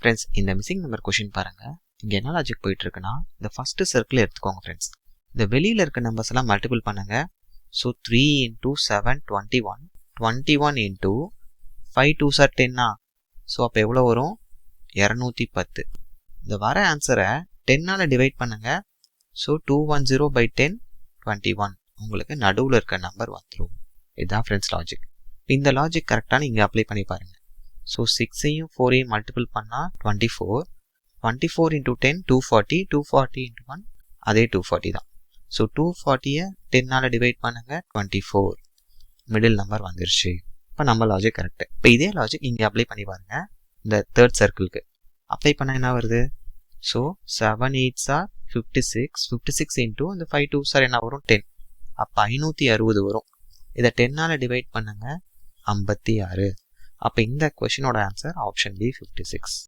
Friends, இந்த missing number question பாருங்கள். இங்கே என்ன லாஜிக் போயிட்டு இருக்குன்னா, இந்த ஃபஸ்ட்டு சர்க்கிள் எடுத்துக்கோங்க ஃப்ரெண்ட்ஸ். இந்த வெளியில் இருக்க நம்பர்ஸ் எல்லாம் மல்டிபிள் பண்ணுங்க. So 3 × 7 21, 21 × 5 2s are 10. ஸோ அப்போ எவ்வளோ வரும்? 210. இந்த வர ஆன்சரை 10ஆல் டிவைட் பண்ணுங்க. ஸோ 210/10 21. உங்களுக்கு நடுவில் இருக்க நம்பர் வந்துடும். இதுதான் ஃப்ரெண்ட்ஸ் லாஜிக். இந்த லாஜிக் கரெக்டான இங்கே அப்ளை பண்ணி பாருங்கள். ஸோ 6ஐயும் 4ஐயும் மல்டிபிள் பண்ணால் 24. 24 × 10 240. 240 × 1 அதே 240 தான். ஸோ 240-ஐ 10ஆல் டிவைட் பண்ணுங்க. 24. மிடில் நம்பர் வந்துருச்சு. இப்போ நம்ம லாஜிக் கரெக்டு. இப்போ இதே லாஜிக் இங்கே அப்ளை பண்ணி பாருங்கள். இந்த தேர்ட் சர்க்கிளுக்கு அப்ளை பண்ணால் என்ன வருது? So 7 8s are 56. 56 × இந்த 5 2s are என்ன வரும்? 10. அப்போ 560 வரும். இதை 10ஆல் டிவைட் பண்ணுங்க. 56. அப்போ இந்த கொஷினோட ஆன்சர் ஆப்ஷன் பி 56.